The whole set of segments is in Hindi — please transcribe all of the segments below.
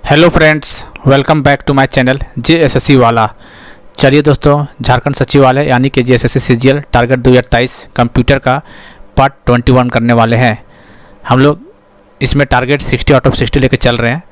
Hello friends, welcome back to my channel JSSC वाला। चलिए दोस्तों, झारखंड सचिवालय यानी कि JSSC CGL टारगेट 2023 कंप्यूटर का पार्ट 21 करने वाले हैं। हम लोग इसमें टारगेट 60 आउट ऑफ 60 लेके चल रहे हैं।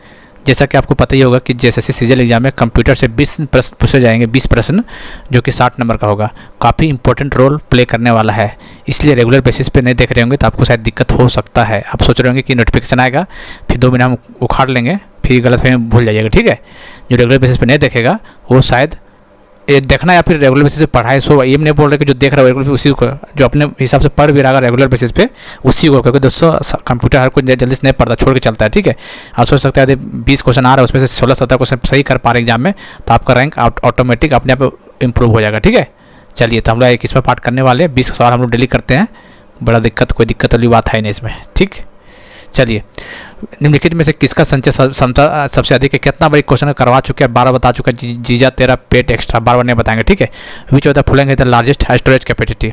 जैसा कि आपको पता ही होगा कि JSSC CGL एग्जाम में कंप्यूटर से 20 प्रश्न पूछे जाएंगे, 20 प्रश्न जो कि 60 नंबर का होगा। काफ़ी इंपॉर्टेंट रोल प्ले करने वाला है, इसलिए रेगुलर बेसिस पे नहीं देख रहे होंगे तो आपको शायद दिक्कत हो सकता है। आप सोच रहे होंगे कि नोटिफिकेशन आएगा फिर 2 महीना हम उखाड़ लेंगे, फिर गलतफहमी भूल जाइएगा। ठीक है, जो रेगुलर बेसिस पे नहीं देखेगा वो शायद देखना, या फिर रेगुलर बेसिस पे पढ़ाई सो ये नहीं बोल रहे कि जो देख रहा है रेगुलर उसी को, जो अपने हिसाब से पढ़ भी रहा रेगुलर बेसिस पे उसी को, क्योंकि दोस्तों कंप्यूटर हर कोई जल्दी से नहीं पढ़ता, छोड़ के चलता है। ठीक है, आप सोच सकते हैं यदि 20 क्वेश्चन आ रहा है उसमें से 16-17 क्वेश्चन सही कर पा रहे एग्जाम में तो आपका रैंक ऑटोमेटिक अपने आप इंप्रूव हो जाएगा। ठीक है, चलिए तो हम लोग 21वां पार्ट करने वाले हैं। 20 सवाल हम लोग डेली करते हैं, बड़ा कोई दिक्कत वाली बात है नहीं इसमें। ठीक, चलिए निम्नलिखित में से किसका संचय क्षमता सबसे अधिक है? कितना बड़ी क्वेश्चन करवा चुके हैं, 12 बता चुका है। जीजा तेरा पेट एक्स्ट्रा, बार नहीं बताएंगे। ठीक है, विच of the following the largest storage capacity?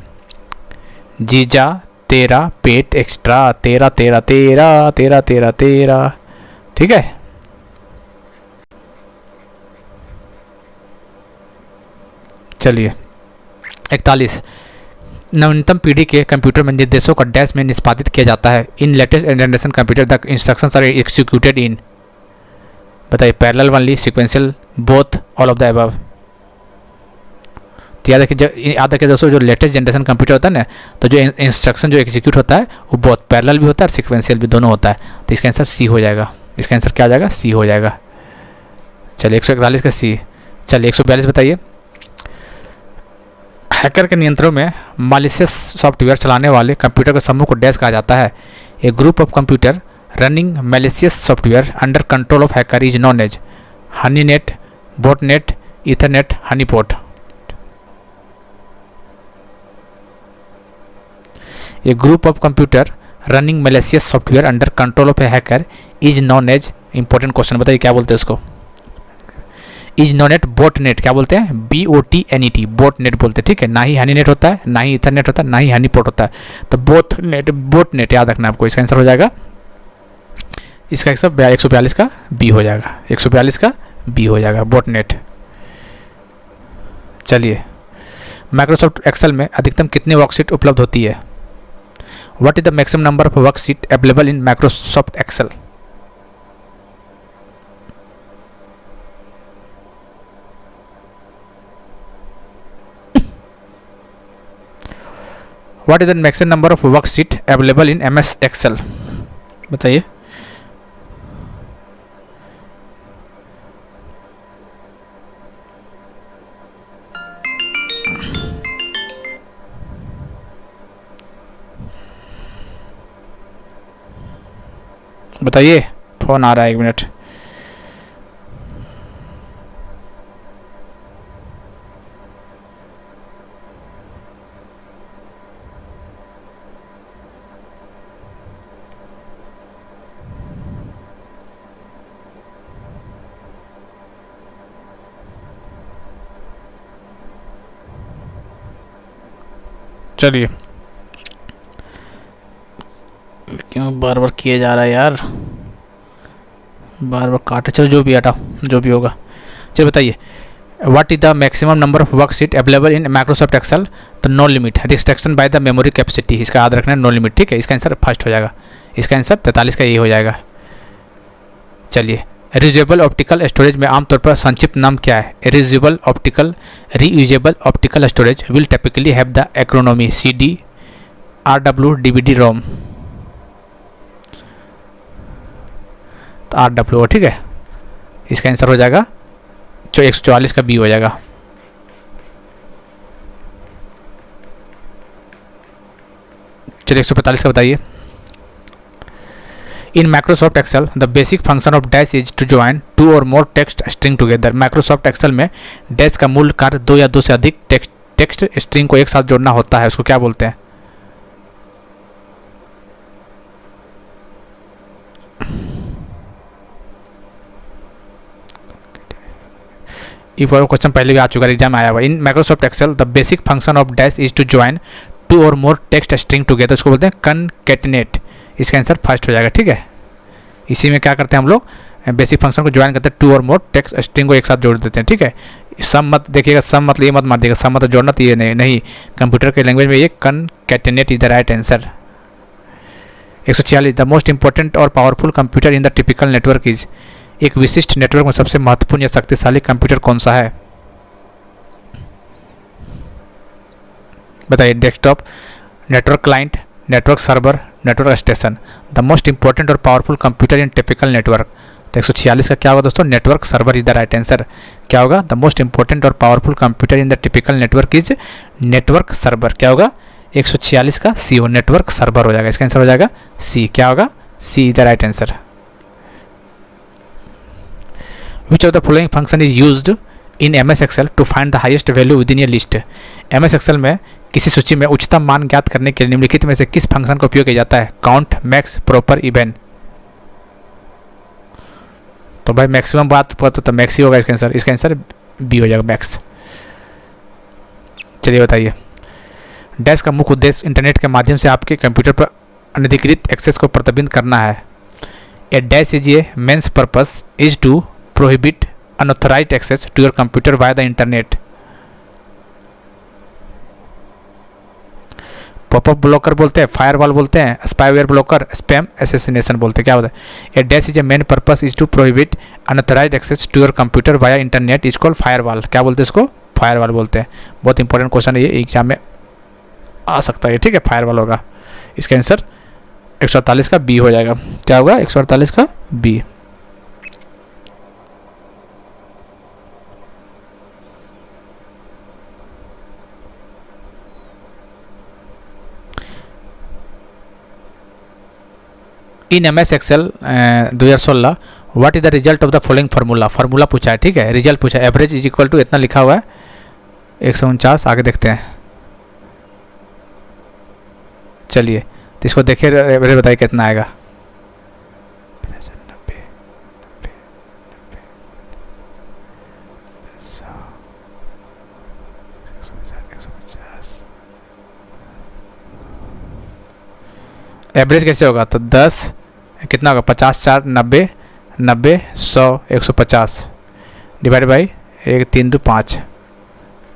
जीजा तेरा पेट एक्स्ट्रा, तेरा तेरा तेरा तेरा तेरा तेरा। ठीक है, चलिए 41 नवीनतम पीढ़ी के कंप्यूटर में निर्देशों का डैश में निष्पादित किया जाता है। In latest generation computer the instructions are executed in, बताइए, parallel only, sequential, both, all of the above. तो याद रखिए दोस्तों, जो लेटेस्ट जनरेशन कंप्यूटर होता है ना, तो जो इंस्ट्रक्शन जो एग्जीक्यूट होता है वो बहुत पैरेलल भी होता है और सीक्वेंशियल भी, दोनों होता है। तो इसका आंसर सी हो जाएगा। इसका आंसर क्या हो जाएगा? सी हो जाएगा। चलिए 141 का सी। चलिए 142 बताइए। हैकर के नियंत्रण में मालिशियस सॉफ्टवेयर चलाने वाले कंप्यूटर के समूह को डैश कहा जाता है। A group of computer running malicious software under control of hacker is known as honeynet, botnet, ethernet, honeypot. A group of computer running malicious software under control of a hacker is known as, important question, बताइए क्या बोलते हैं उसको? इज नॉन एट बोटनेट, क्या बोलते हैं? BOTNET, बोटनेट बोलते हैं। ठीक है, ना ही हनीनेट होता है, ना ही इथरनेट होता है, ना ही हनीपॉट होता है, तो बोटनेट याद रखना आपको। इसका आंसर हो जाएगा, इसका 142 का बी हो जाएगा। 142 का बी हो जाएगा, बोटनेट। चलिए, माइक्रोसॉफ्ट एक्सेल में अधिकतम कितनी वर्कशीट उपलब्ध होती है? What is the maximum number of worksheet available in Microsoft Excel? What is the maximum number of worksheet available in MS Excel? बताइए। बताइए, फोन आ रहा है, 1 मिनट। चलिए, क्यों बार बार किए जा रहा है यार, बार बार काटे। चलो जो भी हटाओ, जो भी होगा। चलिए बताइए, what is the maximum number of worksheet available in Microsoft Excel? तो no limit, restriction by the memory capacity, इसका याद रखना है, नो लिमिट। ठीक है, इसका आंसर फर्स्ट हो जाएगा। इसका आंसर 43 का ये हो जाएगा। चलिए, रीयूजेबल ऑप्टिकल स्टोरेज में आमतौर पर संक्षिप्त नाम क्या है? Reusable optical storage will typically have the acronym CD, RW, DVD, ROM। तो RW, ठीक है, इसका आंसर हो जाएगा 144 का बी हो जाएगा। चलिए 145 का बताइए। In Microsoft Excel the basic function of dash is to join 2 or more text string together. Microsoft Excel में डैश का मूल कार्य 2 या 2 से अधिक टेक्स्ट स्ट्रिंग को एक साथ जोड़ना होता है, उसको क्या बोलते हैं? ये क्वेश्चन पहले भी आ चुका है, एग्जाम आया हुआ। In Microsoft Excel the basic function of dash is to join 2 or more text string together, उसको बोलते हैं कनकैटिनेट। इसका आंसर फर्स्ट हो जाएगा। ठीक है, इसी में क्या करते हैं हम लोग, बेसिक फंक्शन को ज्वाइन करते हैं टू और मोर टेक्स्ट स्ट्रिंग को एक साथ जोड़ देते हैं, ठीक है। सम मत देखिएगा, सम मतलब ये मत मार देगा, सम मतलब जोड़ना, तो ये नहीं कंप्यूटर के लैंग्वेज में ये concatenate is the right answer. 146 the most important और powerful computer in the typical network is, एक विशिष्ट नेटवर्क में सबसे महत्वपूर्ण या शक्तिशाली कंप्यूटर कौन सा है, बताइए। Desktop, network client, network server, network station. The most important और powerful computer in typical network, तो 146 का क्या होगा दोस्तों, network server is the right answer. क्या होगा, द मोस्ट इंपॉर्टेंट और powerful computer in the typical network is network server. क्या होगा, 146 का सी हो, नेटवर्क सर्वर हो जाएगा, इसका आंसर हो जाएगा सी। क्या होगा, C is the right answer. Which of the following function is used in MS Excel to find the highest value within a list. MS Excel में किसी सूची में उच्चतम मान ज्ञात करने के लिए निम्नलिखित में से किस फंक्शन का उपयोग किया जाता है, काउंट, मैक्स, प्रॉपर, इवन। तो भाई मैक्सिमम बात तो मैक्स ही होगा इसका आंसर, इसका आंसर बी हो जाएगा, मैक्स। चलिए बताइए। डैश का मुख्य उद्देश्य इंटरनेट के माध्यम से आपके कंप्यूटर पर अनधिकृत एक्सेस को प्रतिबंधित करना है। A dash is a mains purpose is to prohibit unauthorised access to your computer via the internet. Popup blocker बोलते हैं, फायरवॉल बोलते हैं, स्पाईवेयर ब्लॉकर, स्पैम असैसिनेशन बोलते हैं। क्या होता है, a dash is a main purpose is to prohibit unauthorised access to your computer via internet is called firewall. क्या बोलते हैं इसको, फायरवॉल बोलते हैं। बहुत इंपॉर्टेंट क्वेश्चन है ये, एग्जाम में आ सकता है, ठीक है, फायरवॉल होगा। इसका आंसर 148 का बी हो जाएगा। क्या होगा, 148 का B. In MS Excel 2016 what is the result of the following formula. Formula पूछा है, ठीक है, रिजल्ट पूछा है। एवरेज इज इक्वल टू इतना लिखा हुआ है 149। आगे देखते हैं, चलिए तो इसको देखिए, एवरेज बताइए कितना आएगा। एवरेज कैसे होगा, तो 10 कितना होगा, 50 4 90 90 100 150 डिवाइड बाई 1 3 2 5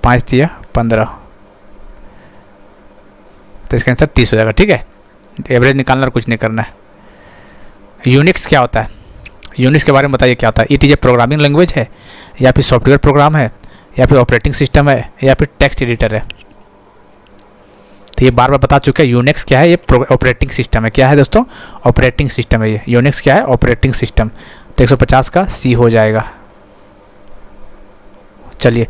5 दिया 15, तो इसका आंसर 30 हो जाएगा, ठीक है। एवरेज निकालना और कुछ नहीं करना है। यूनिक्स क्या होता है, यूनिक्स के बारे में बताइए क्या होता है। It is a programming language है, या फिर सॉफ्टवेयर प्रोग्राम है, या फिर ऑपरेटिंग सिस्टम है, या फिर टेक्स्ट एडिटर है। तो ये बार बार बता चुके हैं, यूनिक्स क्या है, ये ऑपरेटिंग सिस्टम है। क्या है दोस्तों, ऑपरेटिंग सिस्टम है ये। यूनिक्स क्या है, ऑपरेटिंग सिस्टम। तो 150 का सी हो जाएगा। चलिए,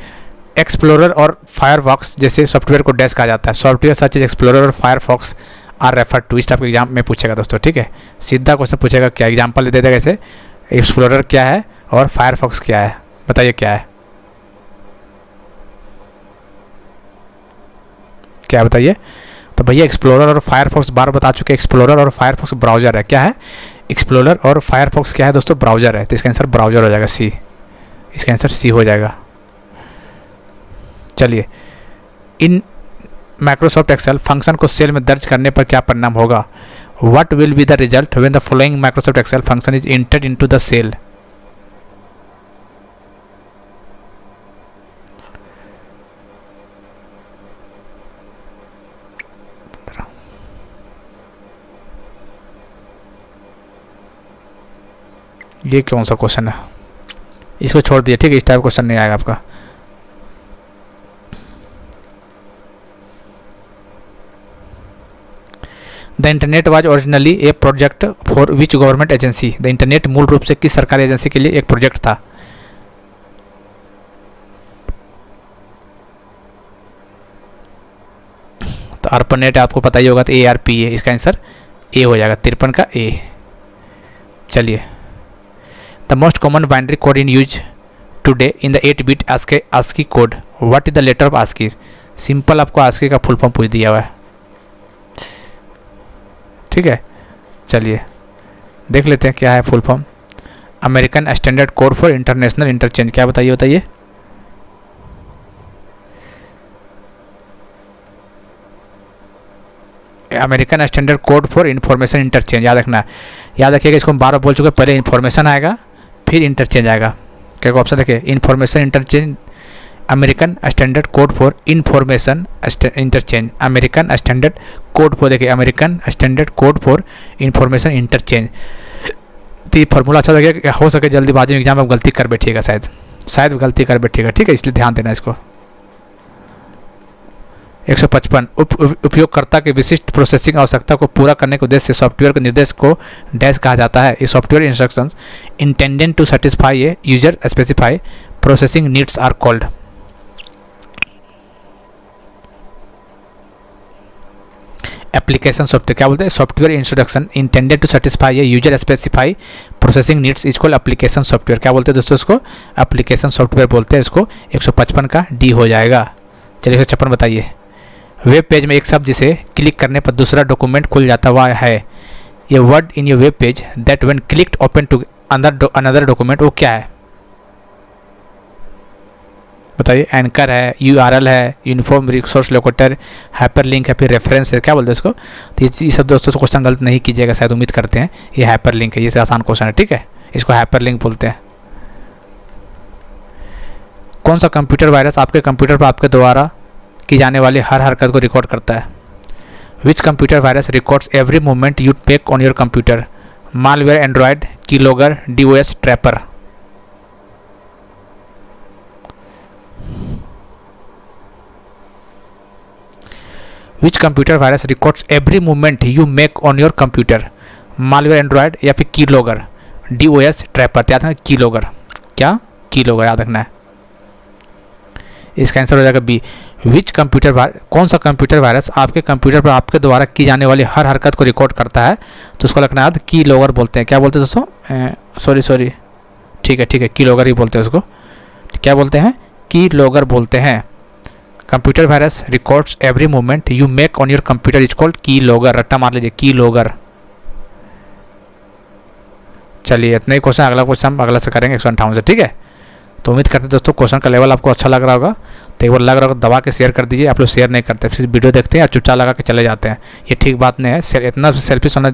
एक्सप्लोरर और फायरफॉक्स जैसे सॉफ्टवेयर को डैश कहा जाता है। सॉफ्टवेयर सच एज एक्सप्लोरर और फायरफॉक्स आर रेफर टू। इस टाइप के एग्जाम में पूछेगा दोस्तों, ठीक है, सीधा क्वेश्चन पूछेगा। क्या एग्जाम्पल दे देगा, कैसे एक्सप्लोरर क्या है और फायरफॉक्स क्या है, बताइए क्या है, क्या बताइए। तो भैया एक्सप्लोरर और फायरफॉक्स बार बता चुके हैं। एक्सप्लोरर और फायरफॉक्स ब्राउजर है। क्या है, एक्सप्लोरर और फायरफॉक्स क्या है दोस्तों, ब्राउजर है। तो इसका आंसर ब्राउजर हो जाएगा, सी। इसका आंसर सी हो जाएगा। चलिए, इन माइक्रोसॉफ्ट एक्सेल फंक्शन को सेल में दर्ज करने पर क्या परिणाम होगा। What will be the result when the following Microsoft Excel function is entered into the cell. ये कौन सा क्वेश्चन है, इसको छोड़ दिए, ठीक है, इस टाइप क्वेश्चन नहीं आएगा आपका। The internet was originally A project for which government agency. The internet मूल रूप से किस सरकारी एजेंसी के लिए एक प्रोजेक्ट था। तो ARPANET आपको पता ही होगा, तो ARPA, इसका आंसर ए हो जाएगा, 53 का ए। चलिए, the most common binary code in use today in the 8-bit ASCII code. What is the letter of ASCII। Simple आपको ASCII का फुल फॉर्म पूछ दिया हुआ है, ठीक है। चलिए देख लेते हैं क्या है full form. American standard code for international interchange. क्या बताइए, बताइए। American standard code for information interchange, याद रखना, याद रखिएगा। इसको हम बार बार बोल चुके हैं, पहले इंफॉर्मेशन आएगा, फिर इंटरचेंज आएगा। क्या ऑप्शन देखिए, information interchange, American standard code for information interchange, American standard code for, देखिए American standard code for information interchange. तो ये फॉर्मूला अच्छा लगेगा, हो सके जल्दीबाजी में एग्जाम में गलती कर बैठिएगा, शायद गलती कर बैठिएगा, ठीक है, इसलिए ध्यान देना इसको। 155 उपयोगकर्ता के विशिष्ट प्रोसेसिंग आवश्यकता को पूरा करने के उद्देश्य से सॉफ्टवेयर के निर्देश को डैश कहा जाता है। ये software instructions intended to satisfy a user specify processing needs are called. Application software क्या बोलते हैं, software instruction intended to satisfy a user specify processing needs is called application software. क्या बोलते हैं दोस्तों, इसको एप्लीकेशन सॉफ्टवेयर बोलते हैं। इसको 155 का डी हो जाएगा। चलिए 156 बताइए। वेब पेज में एक शब्द जिसे क्लिक करने पर दूसरा डॉक्यूमेंट खुल जाता हुआ है, ये word in your web page that when clicked open to another document, वो क्या है बताइए। एंकर है, यूआरएल है, यूनिफॉर्म रिसोर्स लोकेटर, हाइपरलिंक है, फिर रेफरेंस है। क्या बोलते हैं इसको, तो ये सब दोस्तों से क्वेश्चन गलत नहीं कीजिएगा, शायद उम्मीद करते हैं। ये हाइपरलिंक है, ये आसान क्वेश्चन है, ठीक है, इसको हाइपरलिंक बोलते हैं। कौन सा कंप्यूटर वायरस आपके कंप्यूटर पर आपके द्वारा की जाने वाली हर हरकत को रिकॉर्ड करता है। Which computer virus records every movement you make on your computer. Malware, Android, keylogger, DOS, trapper. Which computer virus records every movement you make on your computer. Malware, Android या फिर कीलॉगर, डीओएस, ट्रैपर। याद रखना कीलॉगर, क्या कीलॉगर याद रखना है। इसका आंसर हो जाएगा बी। विच कंप्यूटर कौन सा कंप्यूटर वायरस आपके कंप्यूटर पर आपके द्वारा की जाने वाली हर हरकत को रिकॉर्ड करता है, तो उसको रखना याद, कीलॉगर बोलते हैं। क्या बोलते हैं दोस्तों, सॉरी ठीक है, कीलॉगर ही बोलते हैं उसको। क्या बोलते हैं, कीलॉगर बोलते हैं। Computer virus records every movement you make on your computer is called keylogger. रट्टा मार लीजिए, कीलॉगर। चलिए इतना ही क्वेश्चन, अगला क्वेश्चन हम अगला से करेंगे 158 से, ठीक है। तो उम्मीद करते हैं दोस्तों क्वेश्चन का लेवल आपको अच्छा लग रहा होगा। तो एक बार लग रहा होगा दबा के शेयर कर दीजिए। आप लोग शेयर नहीं करते, फिर वीडियो देखते हैं और चुपचाप लगा के चले जाते हैं, ये ठीक बात नहीं है। इतना सेल्फिश होना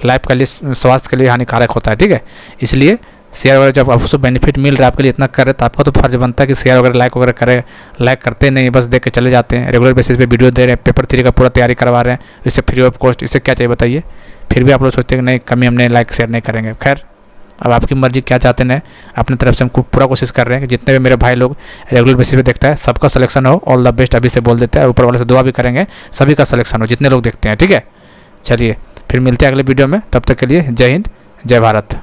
लाइफ के लिए, स्वास्थ्य के लिए हानिकारक होता है, ठीक है। इसलिए शेयर वगैरह जब आपको बेनिफिट मिल रहा है आपके लिए इतना कर रहे, तो आपका तो फर्ज बनता है कि शेयर वगैरह लाइक वगैरह करें। लाइक करते नहीं, बस देख के चले जाते हैं। रेगुलर बेसिस पे वीडियो दे रहे हैं, पेपर 3 का पूरा तैयारी करवा रहे हैं, इससे फ्री ऑफ कॉस्ट। इससे क्या चाहिए बताइए। फिर भी आप लोग सोचते हैं कि नहीं कमी हमने लाइक शेयर नहीं करेंगे। खैर अब आपकी मर्जी, क्या चाहते हैं। अपनी तरफ से हम पूरा कोशिश कर रहे हैं कि जितने भी मेरे भाई लोग रेगुलर बेसिस पे देखता है सबका सिलेक्शन हो। ऑल द बेस्ट अभी से बोल देते हैं, ऊपर वाले से दुआ भी करेंगे सभी का सिलेक्शन हो जितने लोग देखते हैं, ठीक है। चलिए फिर मिलते हैं अगले वीडियो में, तब तक के लिए जय हिंद, जय भारत।